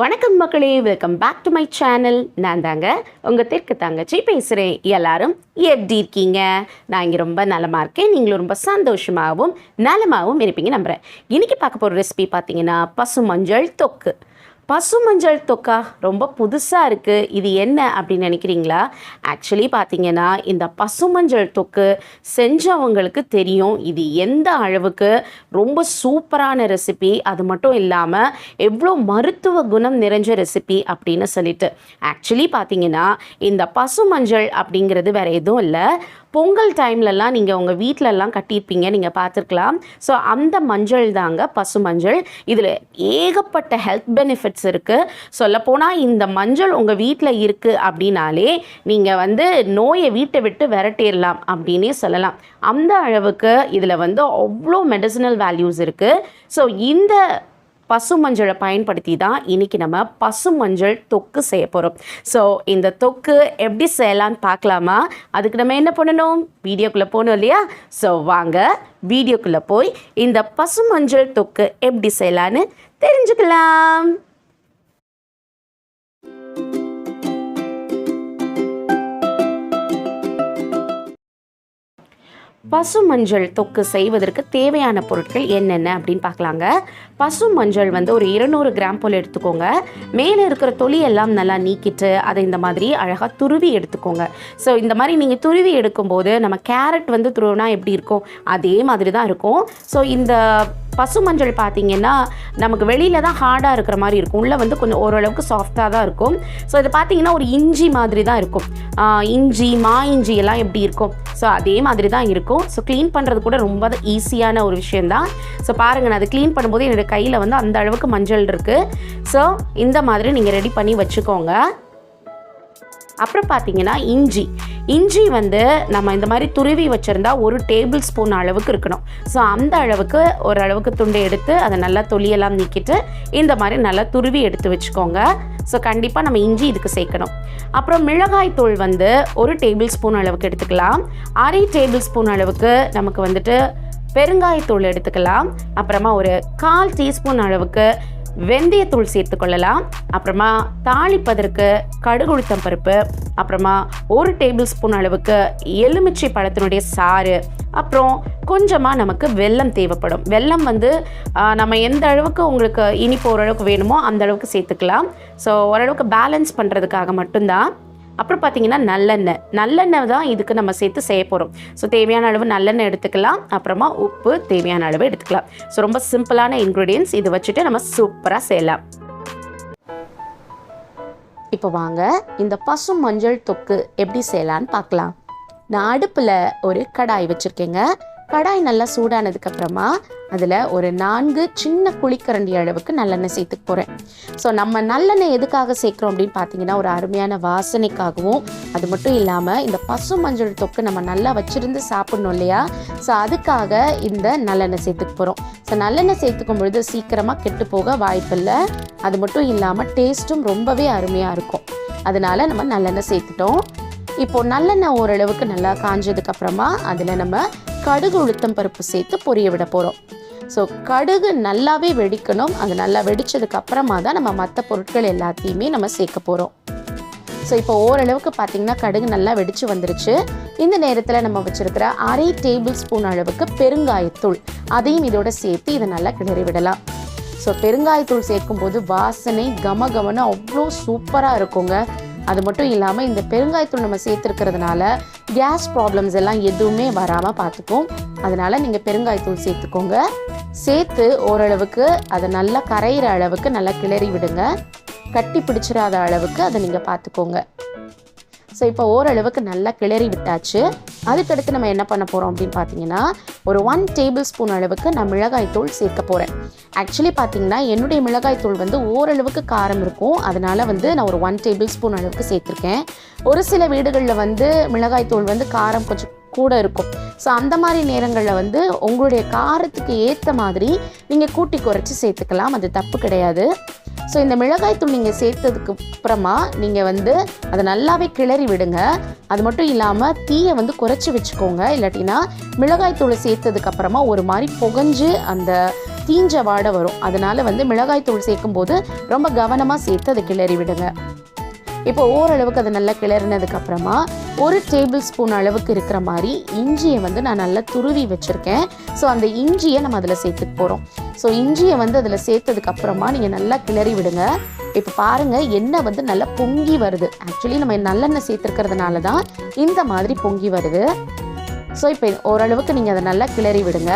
வணக்கம் மக்களே, welcome back to my channel. நான் தாங்க உங்கள் தெற்கு தங்கச்சி பேசுகிறேன். எல்லாரும் எப்படி இருக்கீங்க? நான் இங்கே ரொம்ப நலமாக இருக்கேன். நீங்களும் ரொம்ப சந்தோஷமாகவும் நலமாகவும் இருப்பீங்க நம்புகிறேன். இன்றைக்கி பார்க்க போகிற ரெசிபி பார்த்தீங்கன்னா பசு மஞ்சள் தொக்கு. பசு மஞ்சள் தொக்கா ரொம்ப புதுசாக இருக்குது. இது என்ன அப்படின்னு நினைக்கிறீங்களா? ஆக்சுவலி பார்த்தீங்கன்னா இந்த பசு மஞ்சள் தொக்கு செஞ்சவங்களுக்கு தெரியும் இது எந்த அளவுக்கு ரொம்ப சூப்பரான ரெசிபி. அது மட்டும் இல்லாமல் எவ்வளோ மருத்துவ குணம் நிறைஞ்ச ரெசிபி அப்படின்னு சொல்லிட்டு. ஆக்சுவலி பார்த்தீங்கன்னா இந்த பசு மஞ்சள் அப்படிங்கிறது வேறு எதுவும் இல்லை. பொங்கல் டைம்லலாம் நீங்கள் உங்கள் வீட்டிலலாம் கட்டியிருப்பீங்க, நீங்கள் பார்த்துருக்கலாம். ஸோ அந்த மஞ்சள் தாங்க பசு மஞ்சள். இதில் ஏகப்பட்ட ஹெல்த் பெனிஃபிட்ஸ் இருக்குது. சொல்லப்போனால் இந்த மஞ்சள் உங்கள் வீட்டில் இருக்குது அப்படின்னாலே நீங்கள் நோயை வீட்டை விட்டு விரட்டிடலாம் அப்படின்னே சொல்லலாம். அந்த அளவுக்கு இதில் அவ்வளோ மெடிசினல் வேல்யூஸ் இருக்குது. ஸோ இந்த பசு மஞ்சளை பயன்படுத்தி தான் இன்றைக்கி நம்ம பசு மஞ்சள் தொக்கு செய்ய போகிறோம். ஸோ இந்த தொக்கு எப்படி செய்யலான்னு பார்க்கலாமா? அதுக்கு நம்ம என்ன பண்ணணும்? வீடியோக்குள்ளே போகணும் இல்லையா? ஸோ வாங்க வீடியோக்குள்ளே போய் இந்த பசு மஞ்சள் தொக்கு எப்படி செய்யலான்னு தெரிஞ்சுக்கலாம். பசு மஞ்சள் தொக்கு செய்வதற்கு தேவையான பொருட்கள் என்னென்ன அப்படின்னு பார்க்கலாங்க. பசு மஞ்சள் ஒரு 200 கிராம் போல் எடுத்துக்கோங்க. மேலே இருக்கிற தொலி எல்லாம் நல்லா நீக்கிட்டு அதை இந்த மாதிரி அழகாக துருவி எடுத்துக்கோங்க. ஸோ இந்த மாதிரி நீங்கள் துருவி எடுக்கும்போது நம்ம கேரட் துருவினா எப்படி இருக்கும் அதே மாதிரி தான் இருக்கும். ஸோ இந்த பசு மஞ்சள் பார்த்திங்கன்னா நமக்கு வெளியில் தான் ஹார்டாக இருக்கிற மாதிரி இருக்கும், உள்ளே கொஞ்சம் ஓரளவுக்கு சாஃப்டாக தான் இருக்கும். ஸோ இது பார்த்திங்கன்னா ஒரு இஞ்சி மாதிரி தான் இருக்கும். இஞ்சி இஞ்சி எல்லாம் எப்படி இருக்கும், ஸோ அதே மாதிரி தான் இருக்கும். ஸோ க்ளீன் பண்ணுறது கூட ரொம்ப ஈஸியான ஒரு விஷயந்தான். ஸோ பாருங்கள், நான் அதை க்ளீன் பண்ணும்போது என்னோடய கையில் அந்த அளவுக்கு மஞ்சள் இருக்குது. ஸோ இந்த மாதிரி நீங்கள் ரெடி பண்ணி வச்சுக்கோங்க. அப்புறம் பார்த்தீங்கன்னா இஞ்சி நம்ம இந்த மாதிரி துருவி வச்சுருந்தா 1 டேபிள் ஸ்பூன் அளவுக்கு இருக்கணும். ஸோ அந்த அளவுக்கு ஓரளவுக்கு துண்டை எடுத்து அதை நல்லா தொலியெல்லாம் நீக்கிட்டு இந்த மாதிரி நல்லா துருவி எடுத்து வச்சுக்கோங்க. ஸோ கண்டிப்பாக நம்ம இஞ்சி இதுக்கு சேர்க்கணும். அப்புறம் மிளகாய் தூள் 1 டேபிள் ஸ்பூன் அளவுக்கு எடுத்துக்கலாம். 1/2 டேபிள் ஸ்பூன் அளவுக்கு நமக்கு பெருங்காயத்தூள் எடுத்துக்கலாம். அப்புறமா ஒரு 1/4 டீஸ்பூன் அளவுக்கு வெந்தயத்தூள் சேர்த்துக்கொள்ளலாம். அப்புறமா தாளிப்பதற்கு கடுகு உளுத்தம் பருப்பு, அப்புறமா 1 டேபிள் ஸ்பூன் அளவுக்கு எலுமிச்சை பழத்தினுடைய சாறு, அப்புறம் கொஞ்சமாக நமக்கு வெல்லம் தேவைப்படும். வெல்லம் நம்ம எந்த அளவுக்கு உங்களுக்கு இனிப்பு ஓரளவுக்கு வேணுமோ அந்த அளவுக்கு சேர்த்துக்கலாம். ஸோ ஓரளவுக்கு பேலன்ஸ் பண்ணுறதுக்காக மட்டும்தான். அப்புறம் பார்த்திங்கன்னா நல்லெண்ணெய் தான் இதுக்கு நம்ம சேர்த்து செய்ய போகிறோம். ஸோ தேவையான அளவு நல்லெண்ணெய் எடுத்துக்கலாம். அப்புறமா உப்பு தேவையான அளவு எடுத்துக்கலாம். ஸோ ரொம்ப சிம்பிளான இன்க்ரீடியன்ஸ். இது வச்சுட்டு நம்ம சூப்பராக செய்யலாம். இப்போ வாங்க இந்த பசு மஞ்சள் தொக்கு எப்படி செய்யலான்னு பார்க்கலாம். நான் அடுப்பில் ஒரு கடாய் வச்சுருக்கேங்க. கடாய் நல்லா சூடானதுக்கப்புறமா அதில் ஒரு 4 சின்ன குழிக்கரண்டி அளவுக்கு நல்லெண்ணெய் சேர்த்துக்க போகிறேன். ஸோ நம்ம நல்லெண்ணெய் எதுக்காக சேர்க்குறோம் அப்படின்னு பார்த்தீங்கன்னா ஒரு அருமையான வாசனைக்காகவும், அது மட்டும் இல்லாமல் இந்த பசு மஞ்சள் தொக்கு நம்ம நல்லா வச்சுருந்து சாப்பிட்ணும் இல்லையா? ஸோ அதுக்காக இந்த நல்லெண்ணெய் சேர்த்துக்க போகிறோம். ஸோ நல்லெண்ணெய் சேர்த்துக்கும் பொழுது சீக்கிரமாக கெட்டு போக வாய்ப்பில்லை. அது மட்டும் இல்லாமல் டேஸ்ட்டும் ரொம்பவே அருமையாக இருக்கும். அதனால் நம்ம நல்லெண்ணெய் சேர்த்துட்டோம். இப்போது நல்லெண்ணெய் ஓரளவுக்கு நல்லா காஞ்சதுக்கப்புறமா அதில் நம்ம கடுகு உளுத்தம் பருப்பு சேர்த்து பொரிய விட போகிறோம். ஸோ கடுகு நல்லாவே வெடிக்கணும். அது நல்லா வெடித்ததுக்கு அப்புறமா தான் நம்ம மற்ற பொருட்கள் எல்லாத்தையுமே நம்ம சேர்க்க போகிறோம். ஸோ இப்போ ஓரளவுக்கு பார்த்திங்கன்னா கடுகு நல்லா வெடித்து வந்துருச்சு. இந்த நேரத்தில் நம்ம வச்சுருக்கிற 1/2 டேபிள் ஸ்பூன் அளவுக்கு பெருங்காயத்தூள் அதையும் இதோட சேர்த்து இதை நல்லா கிளறி விடலாம். ஸோ பெருங்காயத்தூள் சேர்க்கும்போது வாசனை கமகமன்னு அவ்வளோ சூப்பராக இருக்குங்க. அது மட்டும் இல்லாமல் இந்த பெருங்காயத்தூள் நம்ம சேர்த்துருக்கிறதுனால கேஸ் ப்ராப்ளம்ஸ் எல்லாம் எதுவுமே வராமல் பார்த்துக்கும். அதனால் நீங்கள் பெருங்காயத்தூள் சேர்த்துக்கோங்க. சேர்த்து ஓரளவுக்கு அதை நல்லா கரையிற அளவுக்கு நல்லா கிளறி விடுங்க. கட்டி பிடிச்சிடாத அளவுக்கு அதை நீங்கள் பார்த்துக்கோங்க. ஸோ இப்போ ஓரளவுக்கு நல்லா கிளறி விட்டாச்சு. அதுக்கடுத்து நம்ம என்ன பண்ண போகிறோம் அப்படின்னு பார்த்தீங்கன்னா ஒரு 1 டேபிள் ஸ்பூன் அளவுக்கு நான் மிளகாய்த்தூள் சேர்க்க போகிறேன். ஆக்சுவலி பார்த்தீங்கன்னா என்னுடைய மிளகாய்த்தூள் ஓரளவுக்கு காரம் இருக்கும். அதனால் நான் ஒரு 1 டேபிள் ஸ்பூன் அளவுக்கு சேர்த்துருக்கேன். ஒரு சில வீடுகளில் மிளகாய்த்தூள் காரம் கொஞ்சம் கூட இருக்கும். ஸோ அந்த மாதிரி நேரங்களில் உங்களுடைய காரத்துக்கு ஏற்ற மாதிரி நீங்கள் கூட்டி குறைச்சி சேர்த்துக்கலாம். அது தப்பு கிடையாது. ஸோ இந்த மிளகாய்த்தூள் நீங்கள் சேர்த்ததுக்கு அப்புறமா நீங்கள் அதை நல்லாவே கிளறி விடுங்க. அது மட்டும் இல்லாமல் தீயை குறைச்சி வச்சுக்கோங்க. இல்லாட்டினா மிளகாய்த்தூளை சேர்த்ததுக்கப்புறமா ஒரு மாதிரி புகஞ்சு அந்த தீஞ்ச வாடை வரும். அதனால வந்து மிளகாய் தூள் சேர்க்கும் போது ரொம்ப கவனமாக சேர்த்து அதை கிளறி விடுங்க. இப்போ ஓரளவுக்கு அதை நல்லா கிளறினதுக்கு அப்புறமா 1 டேபிள் ஸ்பூன் அளவுக்கு இருக்கிற மாதிரி இஞ்சியை வந்து நான் நல்லா துருவி வச்சுருக்கேன். ஸோ அந்த இஞ்சியை நம்ம அதில் சேர்த்துக்க போகிறோம். ஸோ இஞ்சியை வந்து அதில் சேர்த்ததுக்கு அப்புறமா நீங்கள் நல்லா கிளறி விடுங்க. இப்போ பாருங்கள், எண்ணெய் வந்து நல்லா பொங்கி வருது. ஆக்சுவலி நம்ம நல்லெண்ணெய் சேர்த்துருக்கிறதுனால தான் இந்த மாதிரி பொங்கி வருது. ஸோ இப்போ ஓரளவுக்கு நீங்கள் அதை நல்லா கிளறி விடுங்க.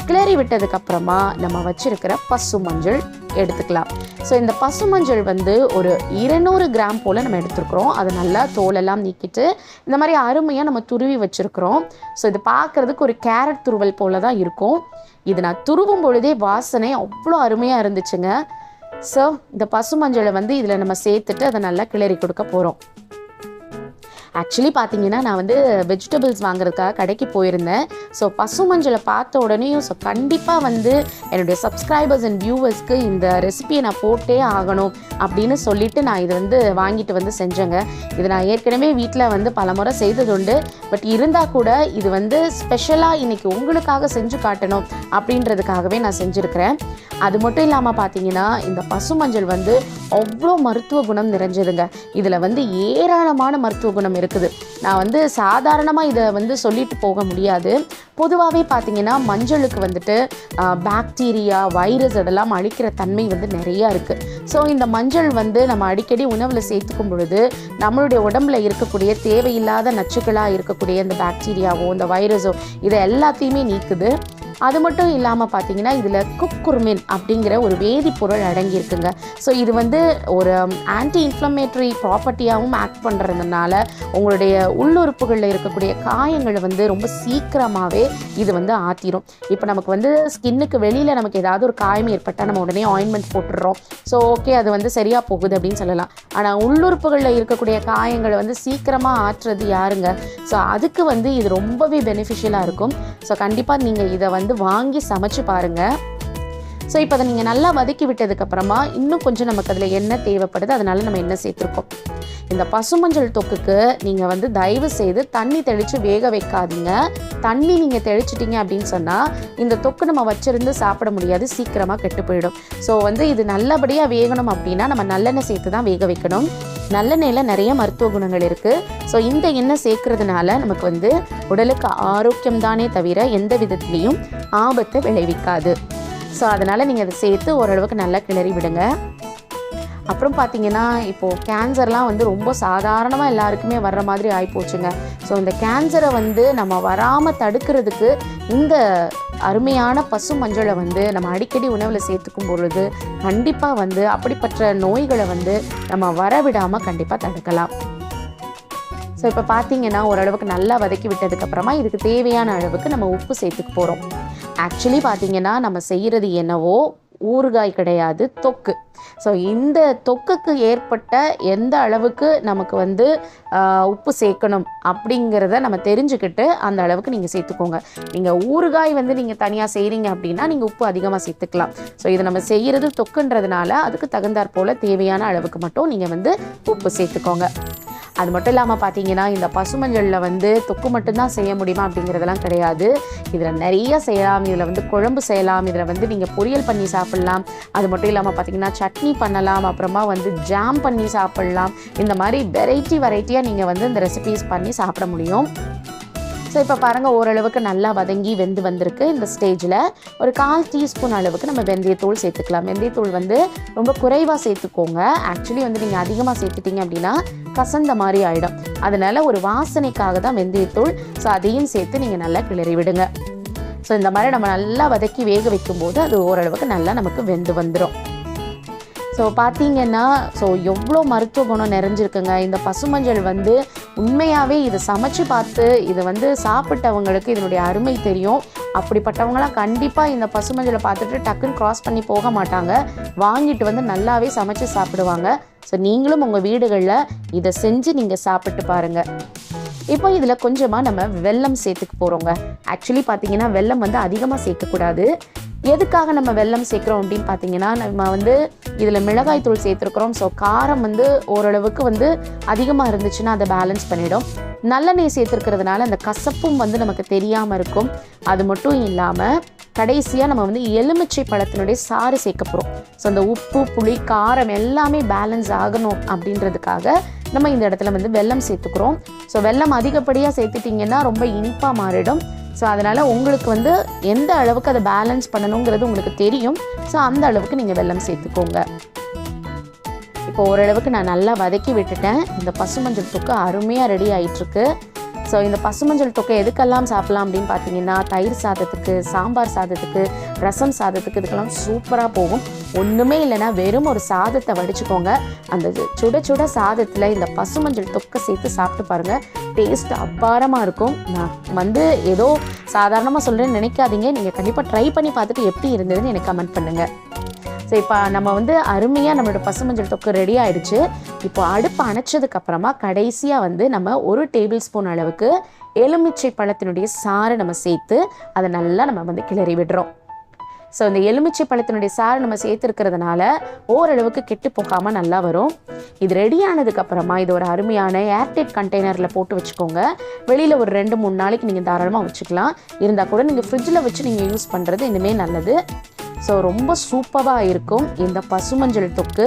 கிளறி விட்டதுக்கப்புறமா நம்ம வச்சுருக்கிற பசு மஞ்சள் எடுத்துக்கலாம். ஸோ இந்த பசு மஞ்சள் வந்து ஒரு 200 கிராம் போல் நம்ம எடுத்துருக்குறோம். அதை நல்லா தோலெல்லாம் நீக்கிட்டு இந்த மாதிரி அருமையாக நம்ம துருவி வச்சுருக்குறோம். ஸோ இது பார்க்குறதுக்கு ஒரு கேரட் துருவல் போல் தான் இருக்கும். இது நான் துருவும் பொழுதே வாசனை அவ்வளோ அருமையாக இருந்துச்சுங்க. ஸோ இந்த பசு மஞ்சளை வந்து இதில் நம்ம சேர்த்துட்டு அதை நல்லா கிளறி கொடுக்க போகிறோம். ஆக்சுவலி பார்த்தீங்கன்னா நான் வந்து வெஜிடபிள்ஸ் வாங்குறதுக்காக கடைக்கு போயிருந்தேன். ஸோ பசு மஞ்சளை பார்த்த உடனேயும் ஸோ கண்டிப்பாக வந்து என்னுடைய சப்ஸ்கிரைபர்ஸ் அண்ட் வியூவர்ஸ்க்கு இந்த ரெசிபியை நான் போட்டே ஆகணும் அப்படின்னு சொல்லிட்டு நான் இது வந்து வாங்கிட்டு வந்து செஞ்சேங்க. இது நான் ஏற்கனவே வீட்டில் வந்து பலமுறை செய்ததுண்டு. பட் இருந்தால் கூட இது வந்து ஸ்பெஷலாக இன்றைக்கி உங்களுக்காக செஞ்சு காட்டணும் அப்படின்றதுக்காகவே நான் செஞ்சுருக்கிறேன். அது மட்டும் இல்லாமல் பார்த்தீங்கன்னா இந்த பசு மஞ்சள் வந்து அவ்வளோ மருத்துவ குணம் நிறைஞ்சதுங்க. இதில் வந்து ஏராளமான மருத்துவ குணம் இருக்குது. நான் வந்து சாதாரணமாக இதை வந்து சொல்லிட்டு போக முடியாது. பொதுவாகவே பார்த்தீங்கன்னா மஞ்சளுக்கு வந்துட்டு பாக்டீரியா, வைரஸ் அதெல்லாம் அழிக்கிற தன்மை வந்து நிறையா இருக்குது. ஸோ இந்த மஞ்சள் வந்து நம்ம அடிக்கடி உணவில் சேர்த்துக்கும் பொழுது நம்மளுடைய உடம்புல இருக்கக்கூடிய தேவையில்லாத நச்சுக்களாக இருக்கக்கூடிய இந்த பாக்டீரியாவோ இந்த வைரஸோ இதை எல்லாத்தையுமே நீக்குது. அது மட்டும் இல்லாமல் பார்த்தீங்கன்னா இதில் குக்குர்மின் அப்படிங்கிற ஒரு வேதிப்பொருள் அடங்கியிருக்குங்க. ஸோ இது வந்து ஒரு ஆன்டி இன்ஃப்ளமேட்டரி ப்ராப்பர்ட்டியாகவும் ஆக்ட் பண்ணுறதுனால உங்களுடைய உள்ளுறுப்புகளில் இருக்கக்கூடிய காயங்களை வந்து ரொம்ப சீக்கிரமாகவே இது வந்து ஆற்றிடும். இப்போ நமக்கு வந்து ஸ்கின்னுக்கு வெளியில் நமக்கு ஏதாவது ஒரு காயம் ஏற்பட்டால் நம்ம உடனே ஆயின்மெண்ட் போட்டுடுறோம். ஸோ ஓகே, அது வந்து சரியாக போகுது அப்படின்னு சொல்லலாம். ஆனால் உள்ளுறுப்புகளில் இருக்கக்கூடிய காயங்களை வந்து சீக்கிரமாக ஆற்றுறது யாருங்க? ஸோ அதுக்கு வந்து இது ரொம்பவே பெனிஃபிஷியலாக இருக்கும். ஸோ கண்டிப்பாக நீங்கள் இதை வந்து வாங்கி சமைச்சு பாருங்கள். ஸோ இப்போ அதை நீங்கள் நல்லா வதக்கி விட்டதுக்கப்புறமா இன்னும் கொஞ்சம் நமக்கு அதில் எண்ணெய் தேவைப்படுது. அதனால நம்ம எண்ணெய் சேர்த்துருக்கோம். இந்த பசுமஞ்சள் தொக்குக்கு நீங்கள் வந்து தயவு செய்து தண்ணி தெளித்து வேக வைக்காதீங்க. தண்ணி நீங்கள் தெளிச்சிட்டிங்க அப்படின்னு சொன்னால் இந்த தொக்கு நம்ம வச்சுருந்து சாப்பிட முடியாது, சீக்கிரமாக கெட்டு போயிடும். ஸோ வந்து இது நல்லபடியாக வேகணும் அப்படின்னா நம்ம நல்லெண்ணெய் சேர்த்து தான் வேக வைக்கணும். நல்லெண்ணெயில் நிறைய மருத்துவ குணங்கள் இருக்குது. ஸோ இந்த எண்ணெய் சேர்க்கறதுனால நமக்கு வந்து உடலுக்கு ஆரோக்கியம் தானே தவிர எந்த விதத்துலேயும் ஆபத்தை விளைவிக்காது. ஸோ அதனால் நீங்கள் அதை சேர்த்து ஓரளவுக்கு நல்லா கிளறி விடுங்க. அப்புறம் பார்த்தீங்கன்னா இப்போது கேன்சர்லாம் வந்து ரொம்ப சாதாரணமாக எல்லாருக்குமே வர்ற மாதிரி ஆகிப்போச்சுங்க. ஸோ இந்த கேன்சரை வந்து நம்ம வராமல் தடுக்கிறதுக்கு இந்த அருமையான பசு மஞ்சளை வந்து நம்ம அடிக்கடி உணவில் சேர்த்துக்கும் பொழுது கண்டிப்பாக வந்து அப்படிப்பட்ட நோய்களை வந்து நம்ம வரவிடாமல் கண்டிப்பாக தடுக்கலாம். ஸோ இப்போ பார்த்தீங்கன்னா ஓரளவுக்கு நல்லா வதக்கி விட்டதுக்கப்புறமா இதுக்கு தேவையான அளவுக்கு நம்ம உப்பு சேர்த்துக்க போகிறோம். ஆக்சுவலி பார்த்தீங்கன்னா நம்ம செய்கிறது என்னவோ ஊறுகாய் கிடையாது, தொக்கு. ஸோ இந்த தொக்குக்கு ஏற்பட்ட எந்த அளவுக்கு நமக்கு வந்து உப்பு சேர்க்கணும் அப்படிங்கிறத நம்ம தெரிஞ்சுக்கிட்டு அந்த அளவுக்கு நீங்கள் சேர்த்துக்கோங்க. நீங்கள் ஊறுகாய் வந்து நீங்கள் தனியாக செய்கிறீங்க அப்படின்னா நீங்கள் உப்பு அதிகமாக சேர்த்துக்கலாம். ஸோ இது நம்ம செய்கிறது தொக்குன்றதுனால அதுக்கு தகுந்தாற் போல் தேவையான அளவுக்கு மட்டும் நீங்கள் வந்து உப்பு சேர்த்துக்கோங்க. அது மட்டும் இல்லாமல் பார்த்தீங்கன்னா இந்த பசுமஞ்சளில் வந்து தொக்கு மட்டும்தான் செய்ய முடியுமா அப்படிங்கிறதெல்லாம் கிடையாது. இதில் நிறைய செய்யலாம். இதில் வந்து குழம்பு செய்யலாம், இதில் வந்து நீங்கள் பொரியல் பண்ணி சாப்பிட்லாம். அது மட்டும் இல்லாமல் பார்த்தீங்கன்னா சட்னி பண்ணலாம், அப்புறமா வந்து ஜாம் பண்ணி சாப்பிட்லாம். இந்த மாதிரி வெரைட்டியாக நீங்கள் வந்து இந்த ரெசிபீஸ் பண்ணி சாப்பிட முடியும். ஸோ இப்போ பாருங்கள் ஓரளவுக்கு நல்லா வதங்கி வெந்து வந்திருக்கு. இந்த ஸ்டேஜில் ஒரு 1/4 டீஸ்பூன் அளவுக்கு நம்ம வெந்தயத்தூள் சேர்த்துக்கலாம். வெந்தயத்தூள் வந்து ரொம்ப குறைவாக சேர்த்துக்கோங்க. ஆக்சுவலி வந்து நீங்கள் அதிகமாக சேர்த்துட்டிங்க அப்படின்னா கசந்த மாதிரி ஆகிடும். அதனால் ஒரு வாசனைக்காக தான் வெந்தயத்தூள். ஸோ அதையும் சேர்த்து நீங்கள் நல்லா கிளறி விடுங்க. ஸோ இந்த மாதிரி நம்ம நல்லா வதக்கி வேக வைக்கும்போது அது ஓரளவுக்கு நல்லா நமக்கு வெந்து வந்துடும். ஸோ பார்த்தீங்கன்னா எவ்வளோ மருத்துவ குணம் நிறைஞ்சிருக்குங்க. இந்த பசுமஞ்சள் வந்து உண்மையாகவே இதை சமைச்சு பார்த்து இதை வந்து சாப்பிட்டவங்களுக்கு இதனுடைய அருமை தெரியும். அப்படிப்பட்டவங்களாம் கண்டிப்பாக இந்த பசுமஞ்சளை பார்த்துட்டு டக்குன்னு க்ராஸ் பண்ணி போக மாட்டாங்க. வாங்கிட்டு வந்து நல்லாவே சமைச்சு சாப்பிடுவாங்க. ஸோ நீங்களும் உங்கள் வீடுகளில் இதை செஞ்சு நீங்கள் சாப்பிட்டு பாருங்கள். இப்போ இதில் கொஞ்சமாக நம்ம வெல்லம் சேர்த்துக்க போகிறோங்க. ஆக்சுவலி பார்த்தீங்கன்னா வெல்லம் வந்து அதிகமாக சேர்க்கக்கூடாது. எதுக்காக நம்ம வெல்லம் சேர்க்குறோம் அப்படின்னு பார்த்தீங்கன்னா நம்ம வந்து இதில் மிளகாய் தூள் சேர்த்துருக்குறோம். ஸோ காரம் வந்து ஓரளவுக்கு வந்து அதிகமாக இருந்துச்சுன்னா அதை பேலன்ஸ் பண்ணிடும். நல்லெண்ணெய் சேர்த்துருக்கிறதுனால அந்த கசப்பும் வந்து நமக்கு தெரியாமல் இருக்கும். அது மட்டும் இல்லாமல் கடைசியாக நம்ம வந்து எலுமிச்சை பழத்தினுடைய சாறு சேர்க்க போகிறோம். ஸோ அந்த உப்பு புளி காரம் எல்லாமே பேலன்ஸ் ஆகணும் அப்படின்றதுக்காக நம்ம இந்த இடத்துல வந்து வெல்லம் சேர்த்துக்கிறோம். ஸோ வெல்லம் அதிகப்படியாக சேர்த்துட்டிங்கன்னா ரொம்ப இனிப்பாக மாறிடும். ஸோ அதனால் உங்களுக்கு வந்து எந்த அளவுக்கு அதை பேலன்ஸ் பண்ணணுங்கிறது உங்களுக்கு தெரியும். ஸோ அந்த அளவுக்கு நீங்கள் வெல்லம் சேர்த்துக்கோங்க. இப்போ ஓரளவுக்கு நான் நல்லா வதக்கி விட்டுட்டேன். இந்த பசுமஞ்சள் தொக்கு அருமையாக ரெடி ஆகிட்டுருக்கு. ஸோ இந்த பசுமஞ்சள் தொக்கை எதுக்கெல்லாம் சாப்பிட்லாம் அப்படின்னு பார்த்தீங்கன்னா, தயிர் சாதத்துக்கு, சாம்பார் சாதத்துக்கு, ரசம் சாதத்துக்கு இதுக்கெல்லாம் சூப்பராக போகும். ஒன்றுமே இல்லைன்னா வெறும் ஒரு சாதத்தை வடிச்சுக்கோங்க. அந்த சுட சுட சாதத்தில் இந்த பசுமஞ்சள் தொக்கை சேர்த்து சாப்பிட்டு பாருங்கள். டேஸ்ட் அபாரமாக இருக்கும். நான் வந்து ஏதோ சாதாரணமாக சொல்கிறேன்னு நினைக்காதீங்க. நீங்கள் கண்டிப்பாக ட்ரை பண்ணி பார்த்துட்டு எப்படி இருந்ததுன்னு எனக்கு கமெண்ட் பண்ணுங்கள். ஸோ இப்போ நம்ம வந்து அருமையாக நம்மளோட பசுமஞ்சள் தொக்கு ரெடி ஆகிடுச்சு. இப்போ அடுப்பு அணைச்சதுக்கப்புறமா கடைசியாக வந்து நம்ம 1 டேபிள் ஸ்பூன் அளவுக்கு எலுமிச்சை பழத்தினுடைய சாறை நம்ம சேர்த்து அதை நல்லா நம்ம வந்து கிளறி விடுறோம். ஸோ இந்த எலுமிச்சை பழத்தினுடைய சாறு நம்ம சேர்த்துருக்கிறதுனால ஓரளவுக்கு கெட்டு போகாமல் நல்லா வரும். இது ரெடி ஆனதுக்கப்புறமா இது ஒரு அருமையான ஏர்டைட் கண்டெய்னரில் போட்டு வச்சுக்கோங்க. வெளியில் ஒரு 2-3 நாளைக்கு நீங்கள் தாராளமாக வச்சுக்கலாம். இருந்தால் கூட நீங்கள் ஃப்ரிட்ஜில் வச்சு நீங்கள் யூஸ் பண்ணுறது இனிமேல் நல்லது. ஸோ ரொம்ப சூப்பராக இருக்கும் இந்த பசுமஞ்சள் தொக்கு.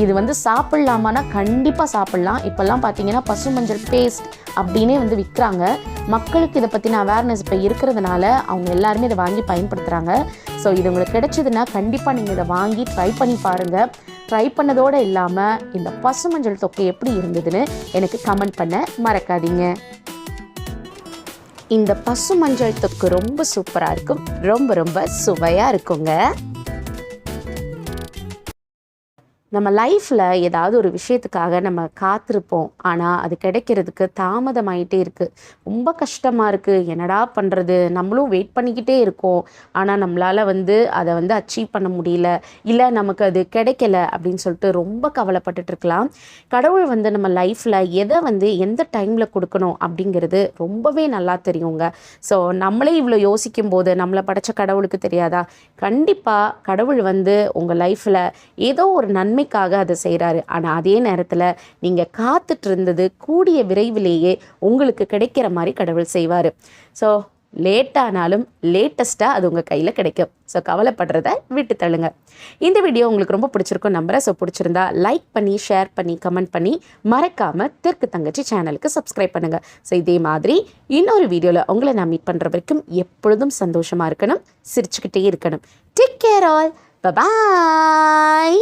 இது வந்து சாப்பிட்லாமான்னா கண்டிப்பாக சாப்பிட்லாம். இப்போல்லாம் பார்த்தீங்கன்னா பசுமஞ்சள் பேஸ்ட் அப்படின்னே வந்து விற்கிறாங்க. மக்களுக்கு இதை பற்றின அவேர்னஸ் இப்போ இருக்கிறதுனால அவங்க எல்லாருமே இதை வாங்கி பயன்படுத்துகிறாங்க. ஸோ இது உங்களுக்கு கிடைச்சதுன்னா கண்டிப்பாக நீங்கள் இதை வாங்கி ட்ரை பண்ணி பாருங்கள். ட்ரை பண்ணதோடு இல்லாமல் இந்த பசுமஞ்சள் தொக்கு எப்படி இருந்ததுன்னு எனக்கு கமெண்ட் பண்ண மறக்காதீங்க. இந்த பசு மஞ்சள் தொக்கு ரொம்ப சூப்பராக இருக்கும். ரொம்ப ரொம்ப சுவையாக இருக்குங்க. நம்ம லைஃப்பில் ஏதாவது ஒரு விஷயத்துக்காக நம்ம காத்திருப்போம். ஆனால் அது கிடைக்கிறதுக்கு தாமதமாயிட்டே இருக்குது. ரொம்ப கஷ்டமாக இருக்குது. என்னடா பண்ணுறது, நம்மளும் வெயிட் பண்ணிக்கிட்டே இருக்கோம். ஆனால் நம்மளால் வந்து அதை வந்து அச்சீவ் பண்ண முடியல, இல்லை நமக்கு அது கிடைக்கல அப்படின்னு சொல்லிட்டு ரொம்ப கவலைப்பட்டுட்டு இருக்கலாம். கடவுள் வந்து நம்ம லைஃப்பில் எதை வந்து எந்த டைமில் கொடுக்கணும் அப்படிங்கிறது ரொம்பவே நல்லா தெரியுங்க. ஸோ நம்மளே இவ்வளோ யோசிக்கும் போது நம்மளை படைச்ச கடவுளுக்கு தெரியாதா? கண்டிப்பாக கடவுள் வந்து உங்கள் லைஃப்பில் ஏதோ ஒரு நன்மைக்காக அதை செய்கிறாரு. ஆனால் அதே நேரத்தில் நீங்கள் காத்துட்டு இருந்தது கூடிய விரைவிலேயே உங்களுக்கு கிடைக்கிற மாதிரி கடவுள் செய்வார். ஸோ லேட்டானாலும் லேட்டஸ்ட்டாக அது உங்கள் கையில் கிடைக்கும். ஸோ கவலைப்படுறத விட்டு தள்ளுங்க. இந்த வீடியோ உங்களுக்கு ரொம்ப பிடிச்சிருக்கும் நம்புறேன். ஸோ பிடிச்சிருந்தா லைக் பண்ணி, ஷேர் பண்ணி, கமெண்ட் பண்ணி, மறக்காமல் தெற்கு தங்கச்சி சேனலுக்கு சப்ஸ்கிரைப் பண்ணுங்கள். ஸோ இதே மாதிரி இன்னொரு வீடியோவில் உங்களை நான் மீட் பண்ணுற வரைக்கும் எப்பொழுதும் சந்தோஷமாக இருக்கணும், சிரிச்சுக்கிட்டே இருக்கணும். Take care all. Bye bye.